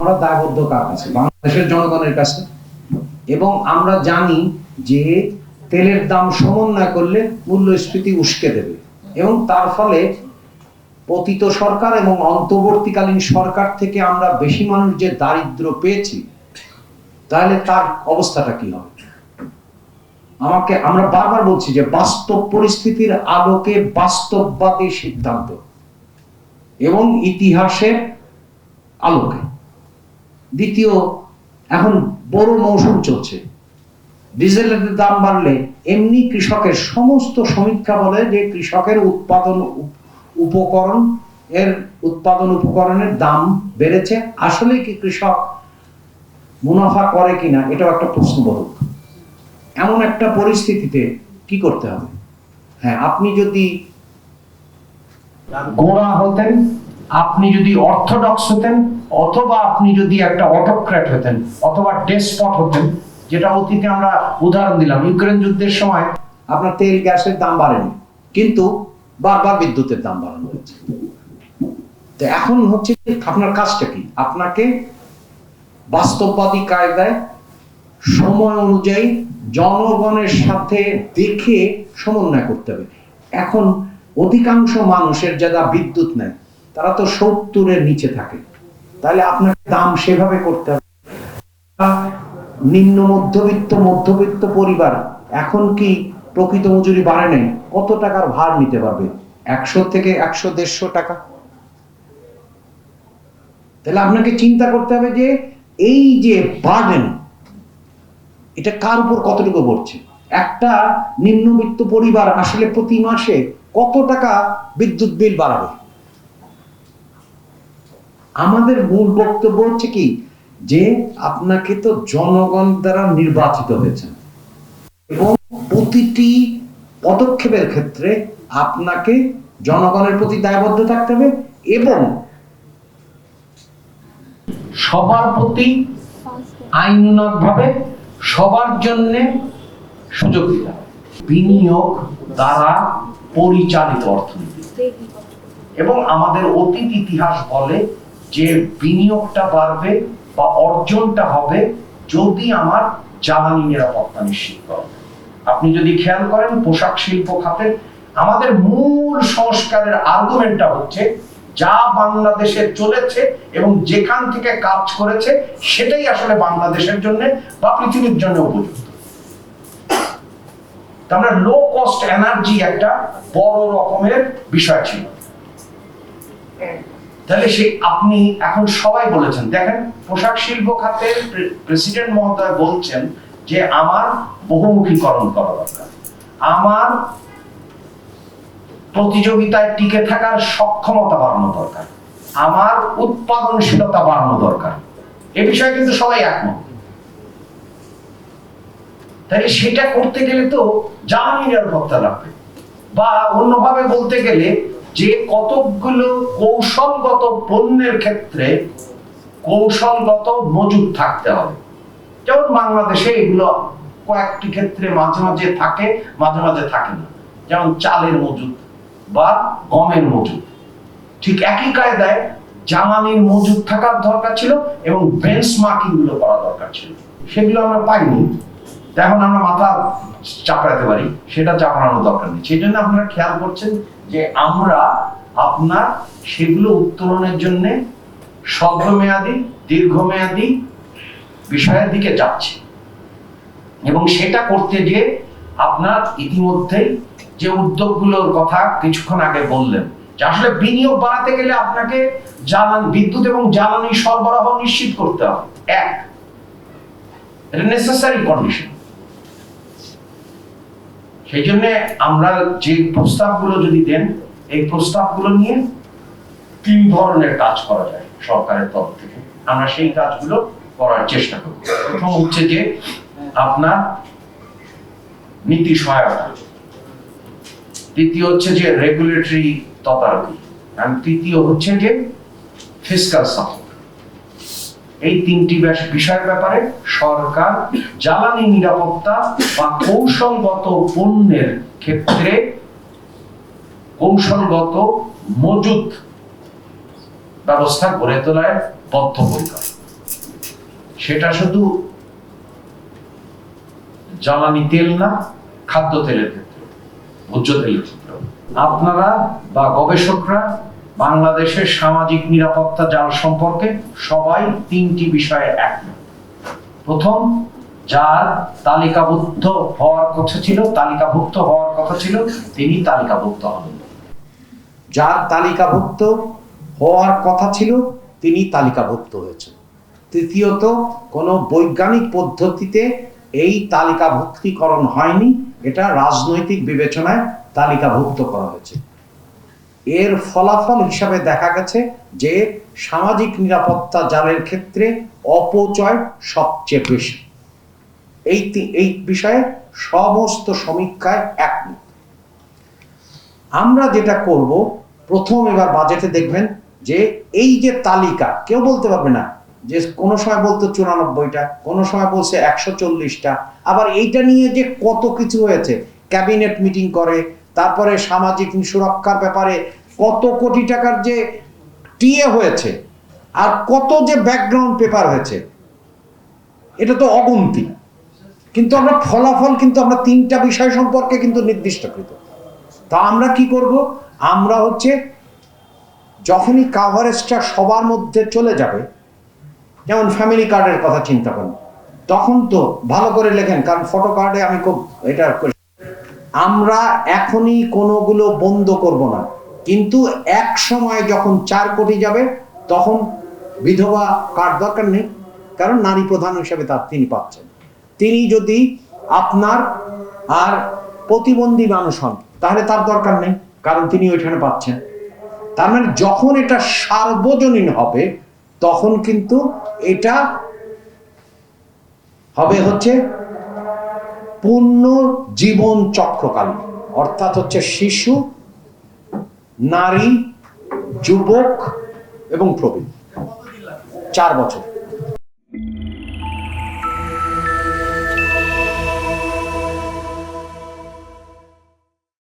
আমরা দায়বদ্ধ কার কাছে? বাংলাদেশের জনগণের কাছে। এবং আমরা জানি যে তেলের দাম সমন্বয় করলে মূল্যস্ফীতি উস্কে দেবে, এবং তার ফলে পতিত সরকার এবং অন্তর্বর্তীকালীন সরকার থেকে আমরা বেশি মানুষ যে দারিদ্র পেয়েছি, তাহলে তার অবস্থাটা কি হবে? আমরা বারবার বলছি যে বাস্তব পরিস্থিতির আলোকে বাস্তববাদী সিদ্ধান্ত এবং ইতিহাসের আলোকে। দ্বিতীয়, এখন বড় মৌসুম চলছে, ডিজেলের দাম বাড়লে এমনি কৃষকের সমস্ত সমীক্ষা বলে যে কৃষকের উৎপাদন উপকরণের দাম বেড়েছে। আসলে কি কৃষক মুনাফা করে কিনা এটাও একটা প্রশ্নবোধক। এমন একটা পরিস্থিতিতে কি করতে হবে? হ্যাঁ, আপনি যদি গোঁড়া হতেন, আপনি যদি অর্থোডক্স হতেন, অথবা আপনি যদি একটা অটোক্র্যাট হতেন, অথবা ডেসপট হতেন, যেটা অতীতে আমরা উদাহরণ দিলাম, ইউক্রেন যুদ্ধের সময় আপনার তেল গ্যাসের দাম বাড়েনি, কিন্তু বারবার বিদ্যুতের দাম বাড়ানো হয়েছে। তো এখন হচ্ছে আপনার কাজটা কি? আপনাকে বাস্তববাদী কায়দায় সময় অনুযায়ী জনগণের সাথে দেখে সমন্বয় করতে হবে। এখন অধিকাংশ মানুষের যারা বিদ্যুৎ নেয় তারা তো 70-এর নিচে থাকে, তাহলে আপনাকে দাম সেভাবে করতে হবে। নিম্ন মধ্যবিত্ত পরিবার এখন কি প্রকৃত মজুরি বাড়ে নাই? কত টাকার ভার নিতে পারবে? 100 থেকে 100-150 টাকা। তাহলে আপনাকে চিন্তা করতে হবে যে এই যে বার্ডেন, এটা কার উপর কতটুকু পড়ছে। একটা নিম্নবিত্ত পরিবার আসলে প্রতি মাসে কত টাকা বিদ্যুৎ বিল বাড়াবে? আমাদের মূল বক্তব্য হচ্ছে কি, যে আপনাকে তো জনগণ দ্বারা নির্বাচিত হয়েছেন, এবং প্রতিটি পদক্ষেপের ক্ষেত্রে আপনাকে জনগণের প্রতি দায়বদ্ধ থাকতে হবে, এবং সবার প্রতি আইনানুগভাবে সবার জন্য সুযোগ দিতে হবে। বিনিয়োগ দ্বারা পরিচালিত অর্থনীতি, এবং আমাদের অতীত ইতিহাস বলে যে বিনিয়োগটা বাড়বে বা অর্জনটা হবে যদি আমার জ্বালানি নিরাপত্তা নিশ্চিত হবে। আপনি যদি খেয়াল করেন পোশাক শিল্প খাতে আমাদের মূল সংস্কারের আর্গুমেন্টটা হচ্ছে যা বাংলাদেশে চলেছে এবং যেখান থেকে কাজ করেছে সেটাই আসলে বাংলাদেশের জন্য বা পৃথিবীর জন্য উপযুক্ত। আমরা লো কস্ট এনার্জি একটা বড় রকমের বিষয় ছিল। তাহলে আপনি এখন সবাই বলেছেন, দেখেন পোশাক শিল্প খাতের প্রেসিডেন্ট মহোদয় বলছেন যে আমার বহুমুখীকরণ করা দরকার, আমার প্রতিযোগিতায় টিকে থাকার সক্ষমতা বাড়ানো দরকার, আমার উৎপাদনশীলতা বাড়ানো দরকার। এ বিষয়ে কিন্তু সবাই একমত। তাই সেটা করতে গেলে তো জ্বালানি নিরাপত্তা লাগবে, বা অন্যভাবে বলতে গেলে যে কতগুলো কৌশলগত পণ্যের ক্ষেত্রে কৌশলগত মজুদ থাকতে হবে। যেমন বাংলাদেশে এগুলো কয়েকটি ক্ষেত্রে মাঝে মাঝে থাকে, মাঝে মাঝে থাকে না। যেমন চালের মজুদ বা গমের মজুদ, ঠিক একই কায়দায় জ্বালানির মজুদ থাকার দরকার ছিল এবং বেঞ্চমার্কিং গুলো করা দরকার ছিল। সেগুলো আমরা পাইনি। এখন আমরা মাথা চাপড়াতে পারি, সেটা চাপড়ানোর দরকার নেই। সেই জন্য আপনারা খেয়াল করছেন যে আমরা আপনার সেগুলো উত্তরণের জন্য স্বল্পমেয়াদী দীর্ঘমেয়াদী বিষয়ের দিকে যাচ্ছি, এবং সেটা করতে গিয়ে আপনার ইতিমধ্যেই যে উদ্যোগগুলোর কথা কিছুক্ষণ আগে বললেন, যে আসলে বিনিয়োগ বাড়াতে গেলে আপনাকে বিদ্যুৎ এবং জ্বালানি সরবরাহ নিশ্চিত করতে হবে। এটা নেসেসারি কন্ডিশন। সেই জন্য আমরা যে প্রস্তাবগুলো যদি দেন, এই প্রস্তাবগুলো নিয়ে 3 ধরনের কাজ করা যায় সরকারের তরফ থেকে। আমরা সেই কাজগুলো করার চেষ্টা করব। প্রথম হচ্ছে যে আপনার নীতি সহায়তা, দ্বিতীয় হচ্ছে যে রেগুলেটরি তদারকি, আর তৃতীয় হচ্ছে যে ফিসক্যাল সাপোর্ট। এই 3টি বিষয়ের ব্যাপারে সরকার জ্বালানি নিরাপত্তা বা কৌশলগত পণ্যের ক্ষেত্রে কৌশলগত মজুদ ব্যবস্থা গড়ে তোলায় বদ্ধপরিকর। সেটা শুধু জ্বালানি তেল না, খাদ্য তেলের ক্ষেত্রে, ভোজ্য তেলের ক্ষেত্রে। আপনারা বা গবেষকরা বাংলাদেশের সামাজিক নিরাপত্তা জাল সম্পর্কে সবাই তিনটি বিষয়ে একমত। প্রথম, যার তালিকাভুক্ত হওয়ার কথা ছিল তিনি তালিকাভুক্ত হন। যার তালিকাভুক্ত হওয়ার কথা ছিল তিনি তালিকাভুক্ত হয়েছেন। তৃতীয়ত, কোনো বৈজ্ঞানিক পদ্ধতিতে এই তালিকাভুক্তিকরণ হয়নি, এটা রাজনৈতিক বিবেচনায় তালিকাভুক্ত করা হয়েছে। এর ফলাফল হিসাবে দেখা গেছে যে সামাজিক নিরাপত্তা জালের ক্ষেত্রে অপচয় সবচেয়ে বেশি। এই বিষয়ে সমস্ত সমীক্ষায় একমত। আমরা যেটা করব, প্রথম এবার বাজেটে দেখবেন যে এই যে তালিকা, কেউ বলতে পারবে না যে কোনো সময় বলতো 94টা, কোনো সময় বলছে 140টা, আবার এইটা নিয়ে যে কত কিছু হয়েছে, ক্যাবিনেট মিটিং করে, তারপরে সামাজিক সুরক্ষার ব্যাপারে কত কোটি টাকার যে টিএ হয়েছে, আর কত যে ব্যাকগ্রাউন্ড পেপার হয়েছে, এটা তো অগুন্তি। কিন্তু আমরা ফলাফল কিন্তু আমরা তিনটা বিষয় সম্পর্কে কিন্তু নির্দিষ্টকৃত। তা আমরা কি করব, আমরা হচ্ছে যখনই কাভারেজটা সবার মধ্যে চলে যাবে, যেমন ফ্যামিলি কার্ডের কথা চিন্তা করেন, তখন তো ভালো করে লেখেন, কারণ ফটো কার্ডে আমি খুব এটা আমরা এখনই কোনোগুলো বন্ধ করব না, কিন্তু এক সময় যখন 4 কোটি যাবে তখন বিধবা কার্ড দরকার নেই, কারণ নারী প্রধান হিসেবে তিনি পাচ্ছেন। তিনি যদি আপনার আর প্রতিবন্ধী মানুষ হন তাহলে তার দরকার নেই, কারণ তিনি ওইখানে পাচ্ছেন। তার মানে যখন এটা সার্বজনীন হবে তখন কিন্তু এটা হবে হচ্ছে পূর্ণ জীবন চক্রকাল, অর্থাৎ হচ্ছে শিশু, নারী, যুবক এবং প্রবীণ, 4 বছর।